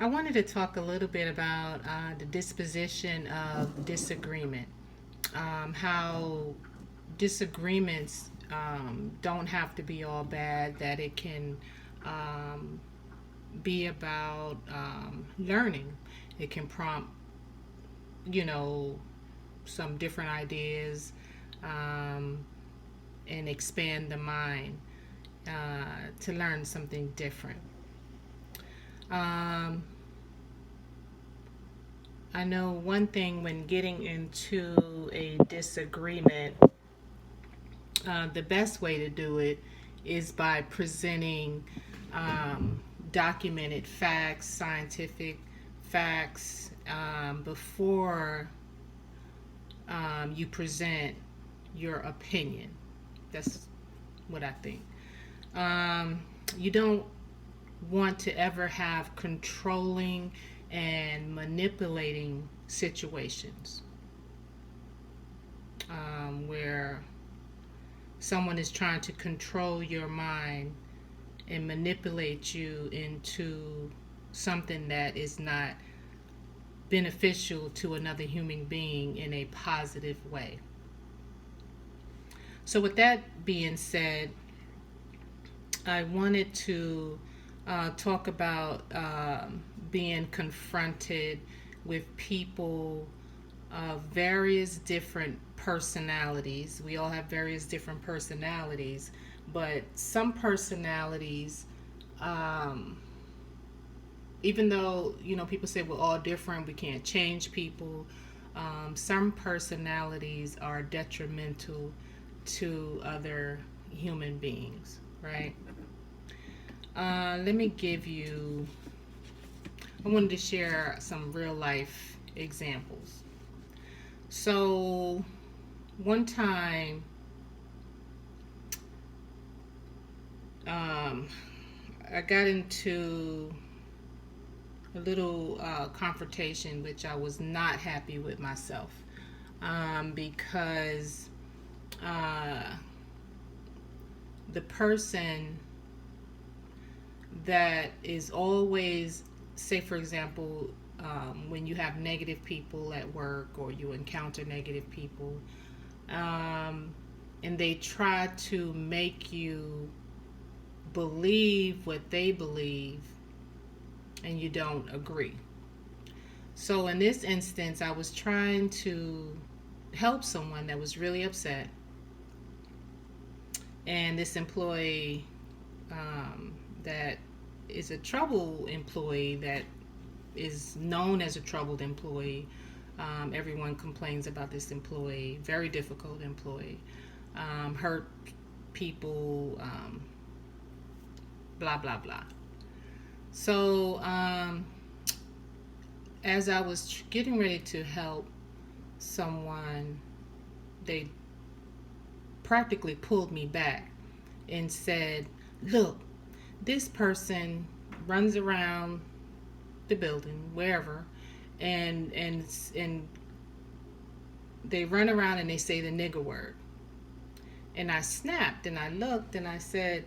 I wanted to talk a little bit about the disposition of disagreement, how disagreements don't have to be all bad, that it can um, be about learning. It can prompt, you know, some different ideas um, and expand the mind to learn something different. Um, I know one thing when getting into a disagreement, the best way to do it is by presenting um, documented facts, scientific facts, before you present your opinion. That's what I think. You don't want to ever have controlling and manipulating situations where someone is trying to control your mind and manipulate you into something that is not beneficial to another human being in a positive way. So, with that being said, I wanted to talk about being confronted with people of various different personalities. We all have various different personalities, but some personalities, um, even though people say we're all different, we can't change people. Some personalities are detrimental to other human beings, right? Let me give you. I wanted to share some real life examples. So, one time, um, I got into a little confrontation, which I was not happy with myself because uh, the person that is always, say, for example, when you have negative people at work or you encounter negative people, um, and they try to make you believe what they believe and you don't agree. So in this instance, I was trying to help someone that was really upset, and this employee that is a trouble employee, that is known as a troubled employee. Everyone complains about this employee, very difficult employee, hurt people, blah, blah, blah. So, as I was getting ready to help someone, they practically pulled me back and said, "Look, this person runs around the building, wherever, and they run around and they say the nigger word." And I snapped and I looked and I said,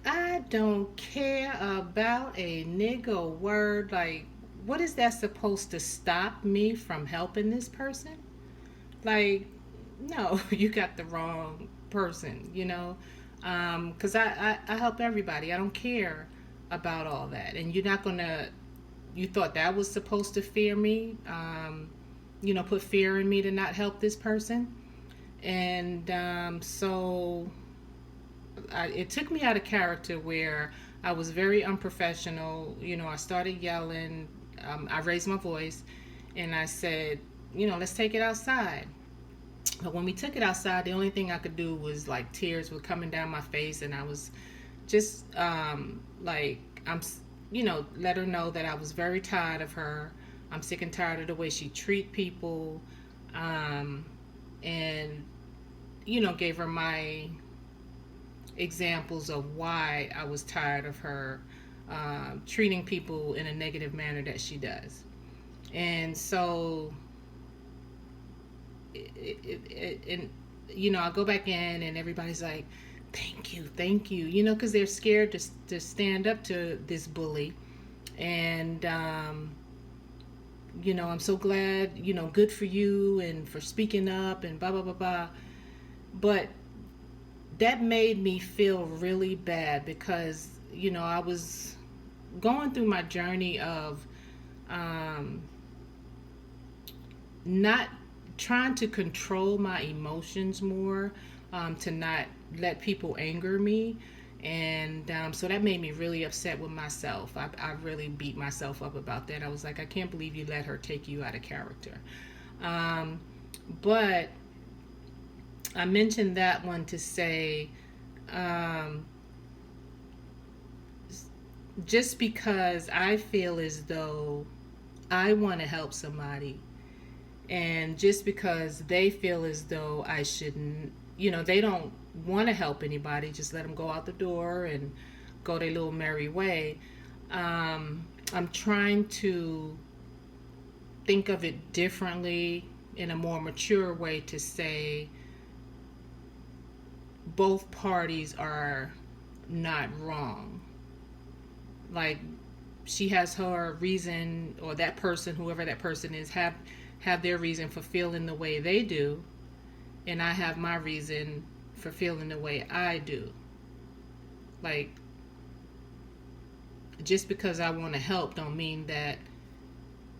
"I don't care about a nigger word. Like, what is that supposed to stop me from helping this person? Like, no, you got the wrong person, you know? Because I help everybody. I don't care about all that. And you're not going to, you thought that was supposed to fear me, put fear in me to not help this person." And it took me out of character where I was very unprofessional. I started yelling. I raised my voice and I said, let's take it outside. But when we took it outside, the only thing I could do was, like, tears were coming down my face, and I was just like, let her know that I was very tired of her. I'm sick and tired of the way she treat people, and gave her my examples of why I was tired of her treating people in a negative manner that she does. And so and I go back in and everybody's like, thank you, because they're scared to stand up to this bully. And I'm so glad, good for you and for speaking up and blah blah blah blah. But that made me feel really bad because I was going through my journey of um, not trying to control my emotions more, to not let people anger me. And so that made me really upset with myself. I really beat myself up about that. I was like, I can't believe you let her take you out of character. Um, but I mentioned that one to say, um, just because I feel as though I want to help somebody, and just because they feel as though I shouldn't, they don't want to help anybody, just let them go out the door and go their little merry way. I'm trying to think of it differently, in a more mature way, to say both parties are not wrong. Like, she has her reason, or that person, whoever that person is, have their reason for feeling the way they do, and I have my reason for feeling the way I do. Like, just because I want to help don't mean that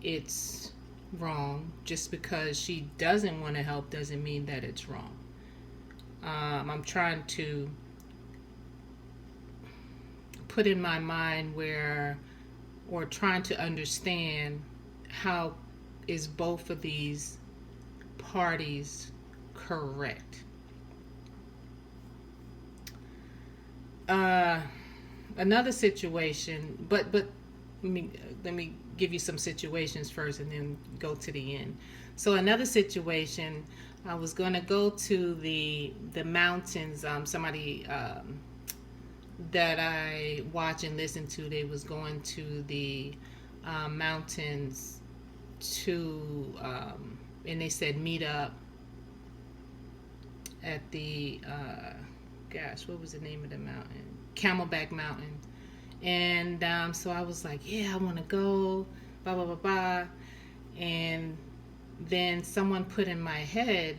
it's wrong. Just because she doesn't want to help doesn't mean that it's wrong. I'm trying to put in my mind where, or trying to understand how is both of these parties correct. Uh, Another situation, but let me give you some situations first, and then go to the end. So another situation, I was gonna go to the mountains. Somebody that I watch and listen to, they was going to the mountains to, and they said meet up at the gosh, what was the name of the mountain? Camelback Mountain. And so I was like, yeah, I want to go, blah, blah, blah, blah. And then someone put in my head,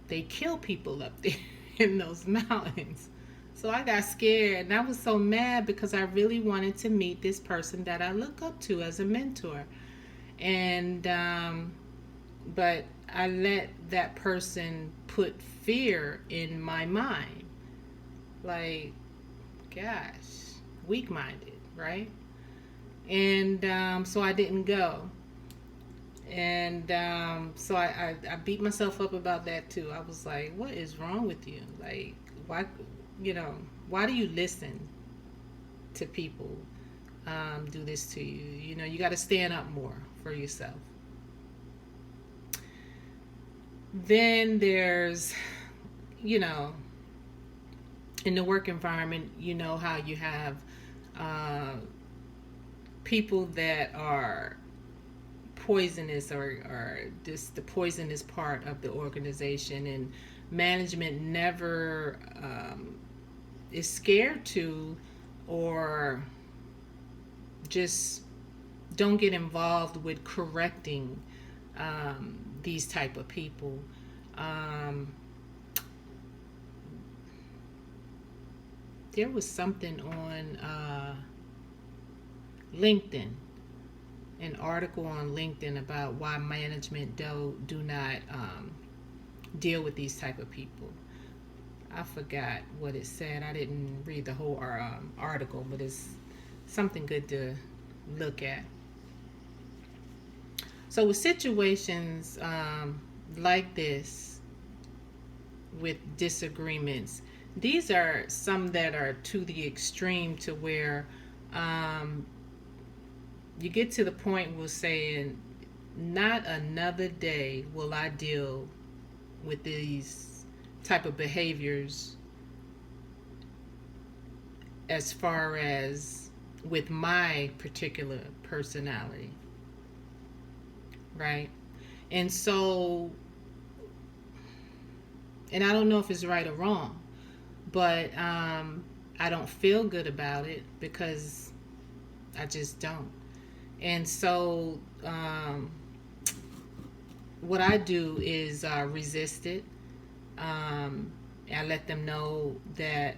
they kill people up there in those mountains. So I got scared, and I was so mad because I really wanted to meet this person that I look up to as a mentor. And, but I let that person put fear in my mind. Like, gosh, weak minded, right? And so I didn't go. And so I beat myself up about that too. I was like, what is wrong with you? Like, why, you know, why do you listen to people do this to you? You got to stand up more for yourself. Then there's, you know, in the work environment, how you have uh, people that are poisonous, or just the poisonous part of the organization, and management never is scared to, or just don't get involved with correcting these type of people. um, there was something on LinkedIn, an article on LinkedIn about why management do not deal with these type of people. I forgot what it said. I didn't read the whole article, but it's something good to look at. So with situations like this, with disagreements, these are some that are to the extreme, to where um, you get to the point where saying, not another day will I deal with these type of behaviors, as far as with my particular personality, right? And so, and I don't know if it's right or wrong, but I don't feel good about it, because I just don't. And so, what I do is resist it. I let them know that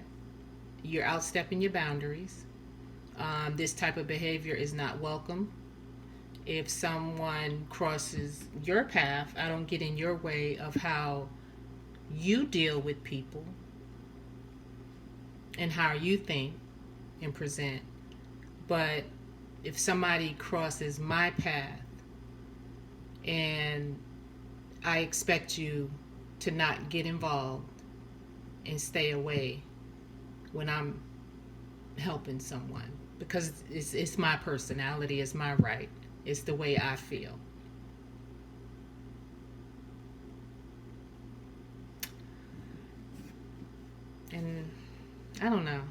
you're outstepping your boundaries. This type of behavior is not welcome. If someone crosses your path, I don't get in your way of how you deal with people and how you think and present. But if somebody crosses my path and I expect you to not get involved and stay away when I'm helping someone, because it's my personality, it's my right, it's the way I feel. And I don't know.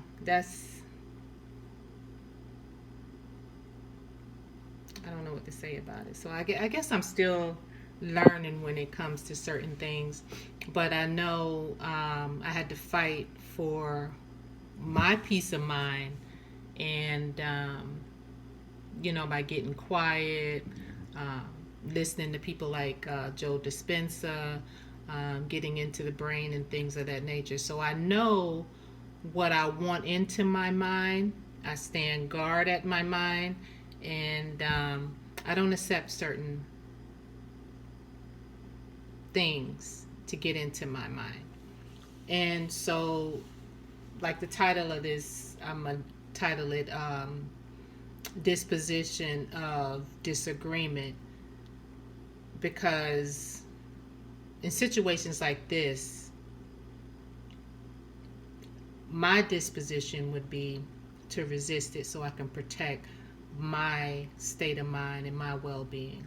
I don't know what to say about it. So I guess I'm still learning when it comes to certain things, but I know I had to fight for my peace of mind, and by getting quiet, um, listening to people like Joe Dispenza, getting into the brain and things of that nature. So I know what I want into my mind. I stand guard at my mind, and I don't accept certain things to get into my mind. And so, like the title of this, I'm going to title it Disposition of Disagreement, because in situations like this, my disposition would be to resist it so I can protect my state of mind and my well being.